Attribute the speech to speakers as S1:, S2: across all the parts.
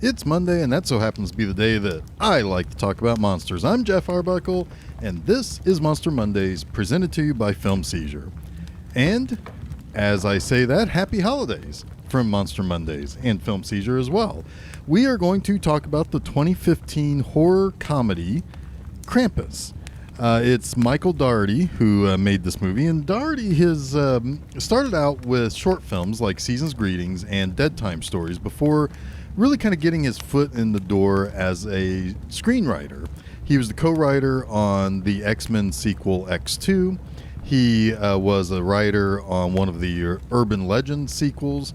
S1: It's Monday, and that so happens to be the day that I like to talk about monsters. I'm Geoff Arbuckle, and this is Monster Mondays, presented to you by Film Seizure. And as I say that, happy holidays from Monster Mondays and Film Seizure as well. We are going to talk about the 2015 horror comedy Krampus. It's Michael Dougherty who made this movie, and Dougherty has started out with short films like Season's Greetings and Dead Time Stories before really kind of getting his foot in the door as a screenwriter. He was the co-writer on the X-Men sequel X2. He was a writer on one of the Urban Legends sequels,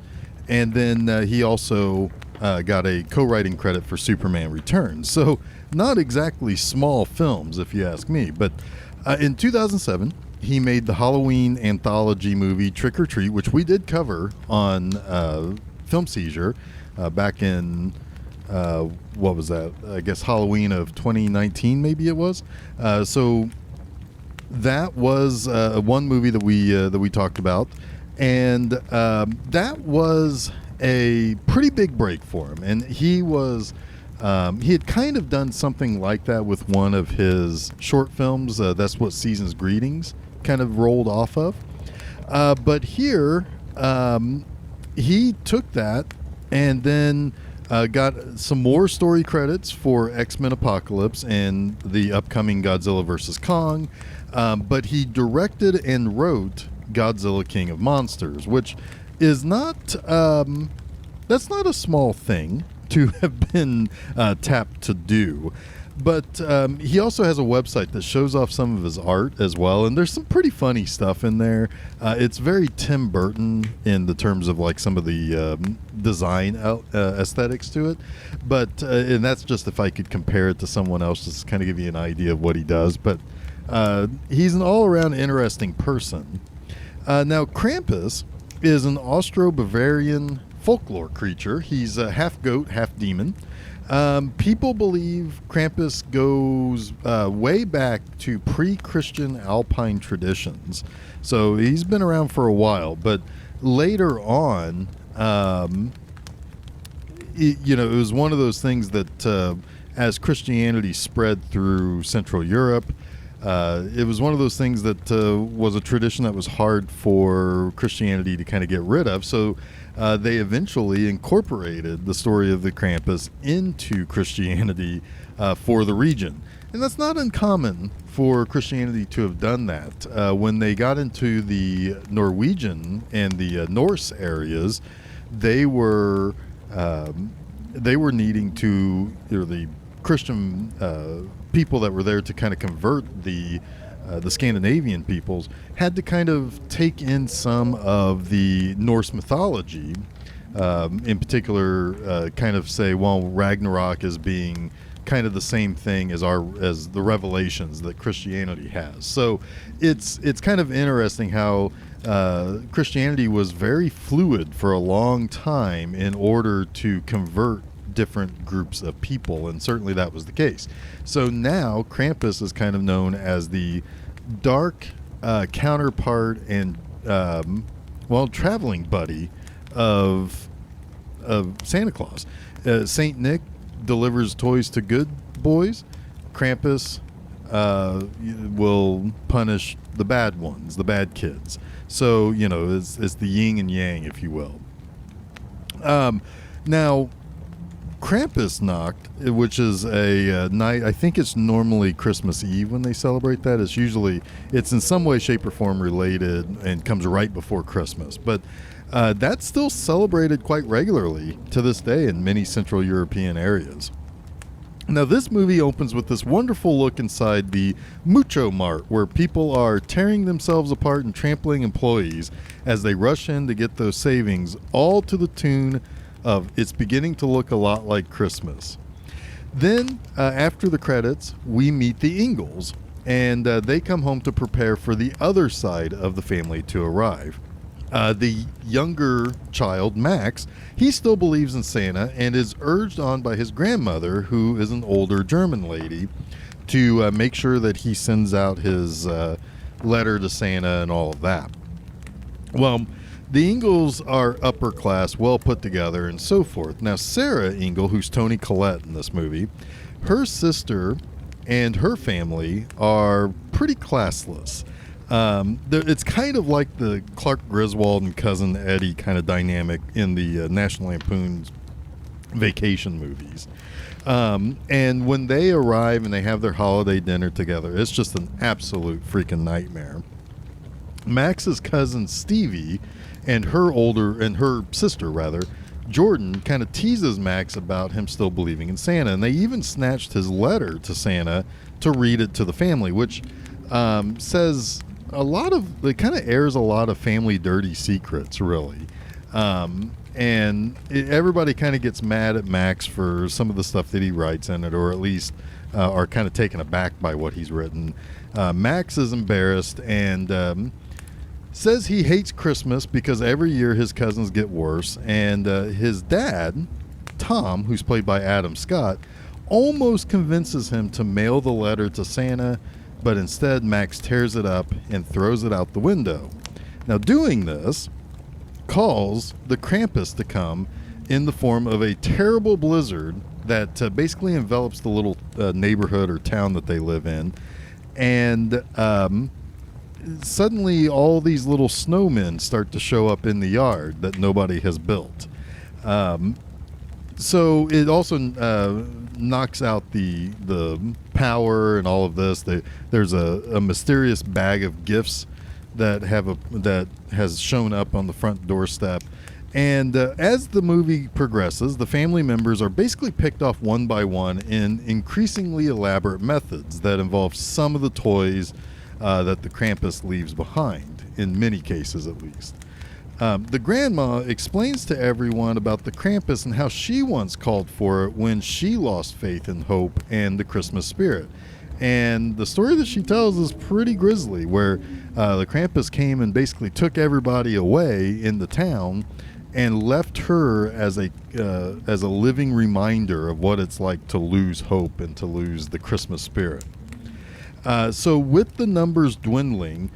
S1: and then he also got a co-writing credit for Superman Returns. So not exactly small films, if you ask me. But in 2007, he made the Halloween anthology movie Trick or Treat, which we did cover on Film Seizure back in, what was that? I guess Halloween of 2019, maybe it was. So that was one movie that we talked about. And that was a pretty big break for him. And he was... he had kind of done something like that with one of his short films. That's what Season's Greetings kind of rolled off of. But here, he took that and then got some more story credits for X-Men Apocalypse and the upcoming Godzilla vs. Kong. But he directed and wrote Godzilla King of Monsters, which is not... that's not a small thing to have been tapped to do. But he also has a website that shows off some of his art as well, and there's some pretty funny stuff in there. It's very Tim Burton in the terms of like some of the design aesthetics to it. But and that's just if I could compare it to someone else, just to kind of give you an idea of what he does. But he's an all-around interesting person. Now, Krampus is an Austro-Bavarian folklore creature. He's half goat, half demon. People believe Krampus goes way back to pre-Christian Alpine traditions. So he's been around for a while, but later on, it was one of those things that as Christianity spread through Central Europe, it was one of those things that was a tradition that was hard for Christianity to kind of get rid of. So they eventually incorporated the story of the Krampus into Christianity for the region. And that's not uncommon for Christianity to have done that. When they got into the Norwegian and the Norse areas, they were needing to, the Christian people that were there to kind of convert the Scandinavian peoples had to kind of take in some of the Norse mythology, in particular, kind of say, well, Ragnarok is being kind of the same thing as the revelations that Christianity has. So it's kind of interesting how Christianity was very fluid for a long time in order to convert different groups of people, and certainly that was the case. So now Krampus is kind of known as the dark counterpart and traveling buddy of Santa Claus. Saint Nick delivers toys to good boys. Krampus will punish the bad ones, the bad kids. So it's the yin and yang, if you will. Now Krampusnacht, which is a night, I think it's normally Christmas Eve when they celebrate that. It's in some way, shape, or form related and comes right before Christmas. But that's still celebrated quite regularly to this day in many Central European areas. Now, this movie opens with this wonderful look inside the Mucho Mart, where people are tearing themselves apart and trampling employees as they rush in to get those savings, all to the tune of "It's beginning to look a lot like Christmas." Then, after the credits, we meet the Ingalls, and they come home to prepare for the other side of the family to arrive. The younger child, Max, he still believes in Santa and is urged on by his grandmother, who is an older German lady, to make sure that he sends out his letter to Santa and all of that. Well, The Ingalls are upper class, well put together, and so forth. Now, Sarah Ingle, who's Toni Collette in this movie, her sister and her family are pretty classless. It's kind of like the Clark Griswold and Cousin Eddie kind of dynamic in the National Lampoon's vacation movies. And when they arrive and they have their holiday dinner together, it's just an absolute freaking nightmare. Max's cousin Stevie and her sister rather, Jordan, kind of teases Max about him still believing in Santa, and they even snatched his letter to Santa to read it to the family, which says it kind of airs a lot of family dirty secrets, really. Everybody kind of gets mad at Max for some of the stuff that he writes in it, or at least are kind of taken aback by what he's written. Max is embarrassed and says he hates Christmas because every year his cousins get worse, and his dad, Tom, who's played by Adam Scott, almost convinces him to mail the letter to Santa, but instead Max tears it up and throws it out the window. Now, doing this calls the Krampus to come in the form of a terrible blizzard that basically envelops the little neighborhood or town that they live in, and suddenly all these little snowmen start to show up in the yard that nobody has built. So it also knocks out the power and all of this. There's a mysterious bag of gifts that has shown up on the front doorstep. And as the movie progresses, the family members are basically picked off one by one in increasingly elaborate methods that involve some of the toys that the Krampus leaves behind, in many cases at least. The grandma explains to everyone about the Krampus and how she once called for it when she lost faith and hope and the Christmas spirit. And the story that she tells is pretty grisly, where the Krampus came and basically took everybody away in the town and left her as a living reminder of what it's like to lose hope and to lose the Christmas spirit. So with the numbers dwindling,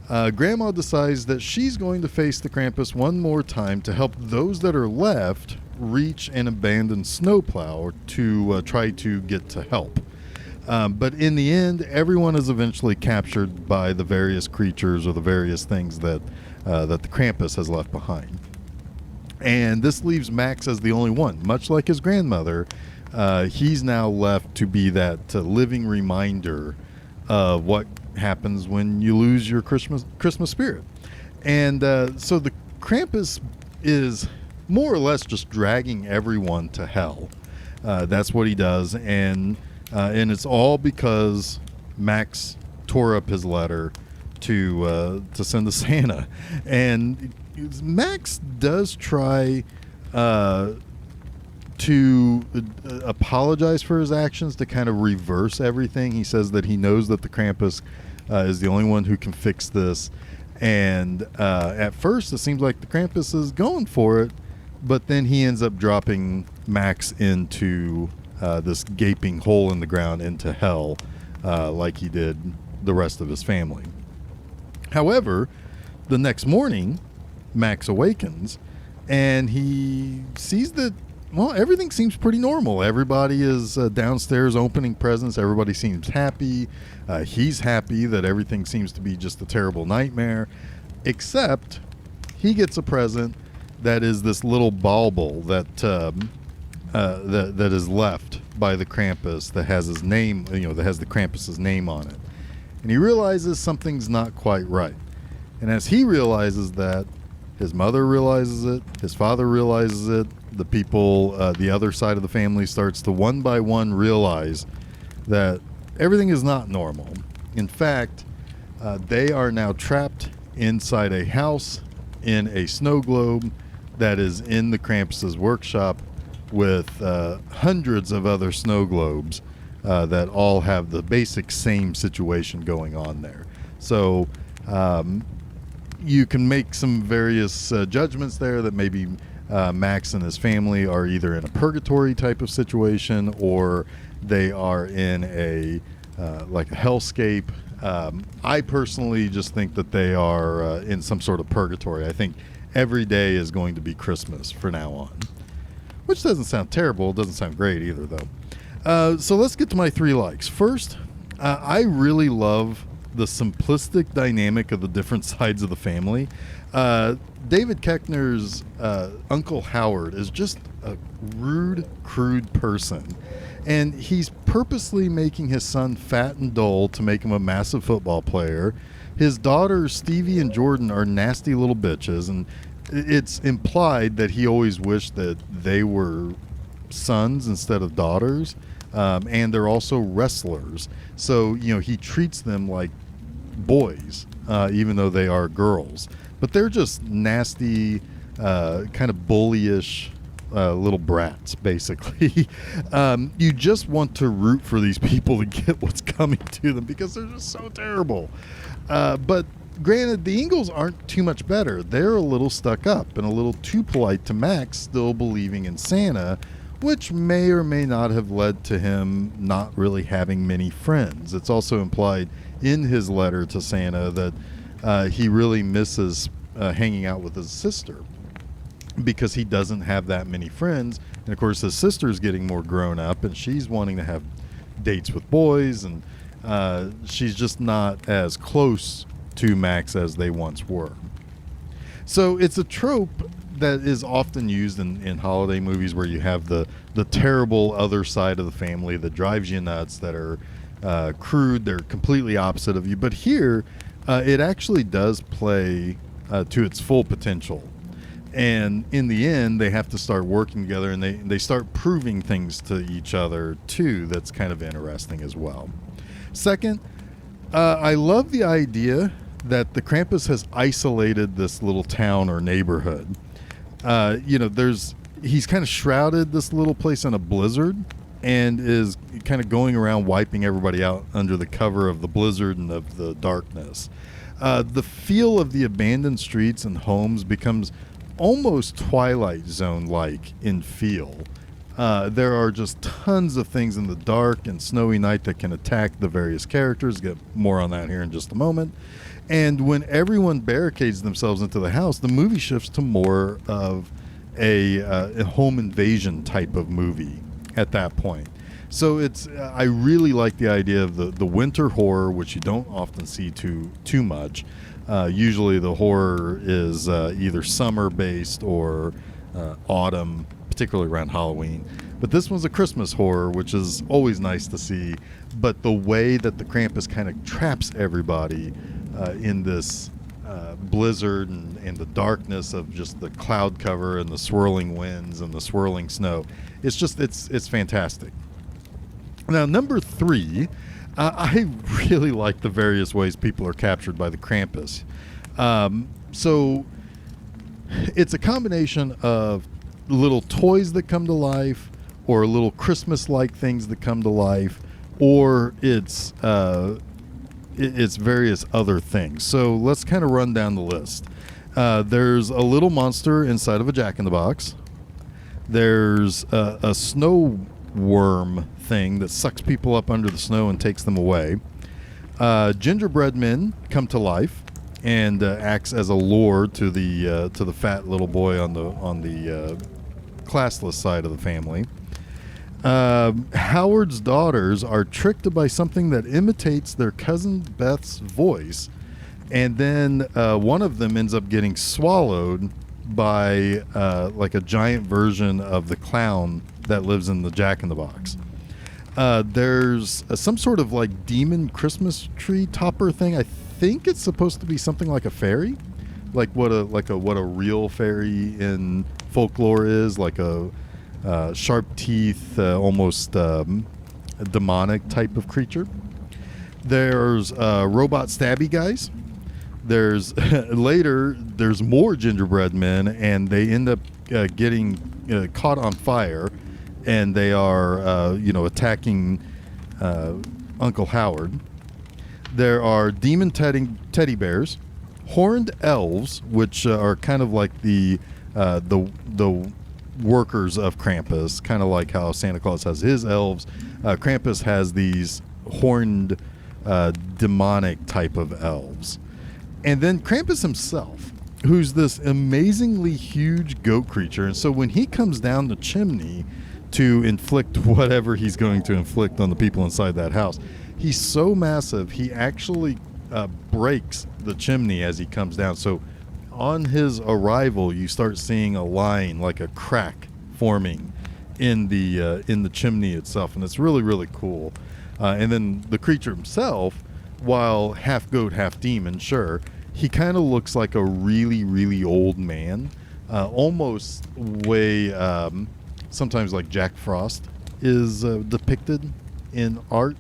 S1: Grandma decides that she's going to face the Krampus one more time to help those that are left reach an abandoned snowplow to try to get to help. But in the end, everyone is eventually captured by the various creatures or the various things that the Krampus has left behind. And this leaves Max as the only one. Much like his grandmother, he's now left to be that living reminder of what happens when you lose your Christmas spirit. And so the Krampus is more or less just dragging everyone to hell. That's what he does, and it's all because Max tore up his letter to send to Santa. And Max does try to apologize for his actions, to kind of reverse everything. He says that he knows that the Krampus is the only one who can fix this, and at first it seems like the Krampus is going for it, but then he ends up dropping Max into this gaping hole in the ground, into hell, like he did the rest of his family. However, the next morning Max awakens and he sees that, well, everything seems pretty normal. Everybody is downstairs opening presents. Everybody seems happy. He's happy that everything seems to be just a terrible nightmare, except he gets a present that is this little bauble that is left by the Krampus that has his name, that has the Krampus's name on it. And he realizes something's not quite right. And as he realizes that, his mother realizes it, his father realizes it, the people, the other side of the family starts to one by one realize that everything is not normal. In fact, they are now trapped inside a house in a snow globe that is in the Krampus's workshop with hundreds of other snow globes that all have the basic same situation going on there. So you can make some various judgments there that maybe Max and his family are either in a purgatory type of situation, or they are in a like a hellscape. I personally just think that they are in some sort of purgatory. I think every day is going to be Christmas from now on. Which doesn't sound terrible. It doesn't sound great either, though. So let's get to my 3 likes. First, I really love the simplistic dynamic of the different sides of the family. David Koechner's Uncle Howard is just a rude, crude person. And he's purposely making his son fat and dull to make him a massive football player. His daughters, Stevie and Jordan, are nasty little bitches. And it's implied that he always wished that they were sons instead of daughters. And they're also wrestlers. So, he treats them like boys, even though they are girls. But they're just nasty, kind of bullyish little brats, basically. You just want to root for these people to get what's coming to them because they're just so terrible. But granted, the Ingalls aren't too much better. They're a little stuck up and a little too polite to Max still believing in Santa, which may or may not have led to him not really having many friends. It's also implied in his letter to Santa that he really misses hanging out with his sister because he doesn't have that many friends. And of course, his sister's getting more grown up and she's wanting to have dates with boys, and she's just not as close to Max as they once were. So it's a trope that is often used in holiday movies where you have the terrible other side of the family that drives you nuts, that are crude, they're completely opposite of you. But here, it actually does play to its full potential. And in the end, they have to start working together, and they start proving things to each other, too. That's kind of interesting as well. Second, I love the idea that the Krampus has isolated this little town or neighborhood. He's kind of shrouded this little place in a blizzard and is kind of going around wiping everybody out under the cover of the blizzard and of the darkness. The feel of the abandoned streets and homes becomes almost Twilight Zone-like in feel. There are just tons of things in the dark and snowy night that can attack the various characters. Get more on that here in just a moment. And when everyone barricades themselves into the house, the movie shifts to more of a home invasion type of movie at that point. So I really like the idea of the winter horror, which you don't often see too much. Usually the horror is either summer-based or autumn, particularly around Halloween. But this one's a Christmas horror, which is always nice to see. But the way that the Krampus kind of traps everybody in this blizzard and the darkness of just the cloud cover and the swirling winds and the swirling snow, it's fantastic. Now, number 3, I really like the various ways people are captured by the Krampus. So it's a combination of little toys that come to life, or little Christmas-like things that come to life, or it's various other things. So let's kind of run down the list. There's a little monster inside of a jack-in-the-box. There's a snow worm thing that sucks people up under the snow and takes them away. Gingerbread men come to life and acts as a lure to the fat little boy on the classless side of the family. Howard's daughters are tricked by something that imitates their cousin Beth's voice, and then one of them ends up getting swallowed by like a giant version of the clown that lives in the Jack-in-the-Box. There's some sort of like demon Christmas tree topper thing. I think it's supposed to be something like a fairy, like what a real fairy in folklore is, like a sharp teeth, almost demonic type of creature. There's robot stabby guys. There's there's more gingerbread men, and they end up getting caught on fire, and they are attacking Uncle Howard. There are demon teddy bears, horned elves, which are kind of like the workers of Krampus, kind of like how Santa Claus has his elves. Krampus has these horned demonic type of elves. And then Krampus himself. who's this amazingly huge goat creature. And so when he comes down the chimney to inflict whatever he's going to inflict on the people inside that house, he's so massive, he actually breaks the chimney as he comes down. So on his arrival, you start seeing a line, like a crack forming in the chimney itself, and it's really, really cool. And then the creature himself, while half goat, half demon, sure, he kind of looks like a really, really old man, almost way sometimes like Jack Frost is depicted in art.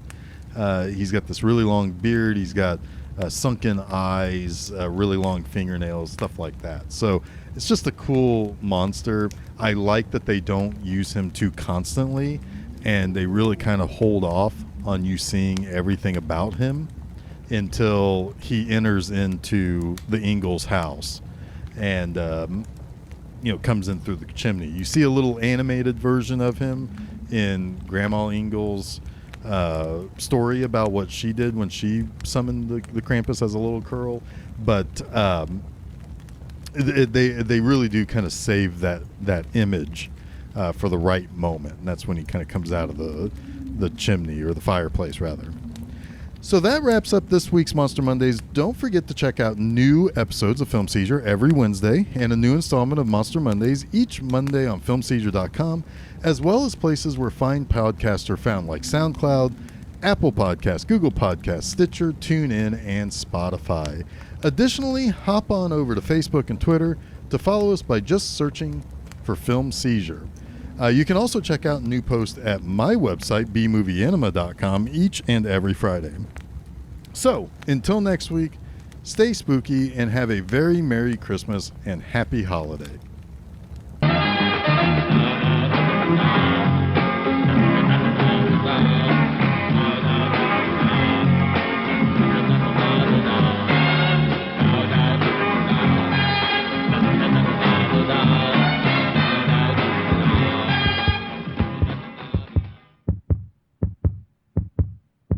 S1: He's got this really long beard. He's got sunken eyes, really long fingernails, stuff like that. So it's just a cool monster. I like that they don't use him too constantly, and they really kind of hold off on you seeing everything about him until he enters into the Ingalls house and comes in through the chimney. You see a little animated version of him in Grandma Ingalls' story about what she did when she summoned the Krampus as a little girl, but they really do kind of save that image for the right moment, and that's when he kind of comes out of the chimney, or the fireplace rather. So that wraps up this week's Monster Mondays. Don't forget to check out new episodes of Film Seizure every Wednesday, and a new installment of Monster Mondays each Monday on filmseizure.com, as well as places where fine podcasts are found, like SoundCloud, Apple Podcasts, Google Podcasts, Stitcher, TuneIn, and Spotify. Additionally, hop on over to Facebook and Twitter to follow us by just searching for Film Seizure. You can also check out new posts at my website, bmovieanima.com, each and every Friday. So, until next week, stay spooky and have a very Merry Christmas and Happy Holiday.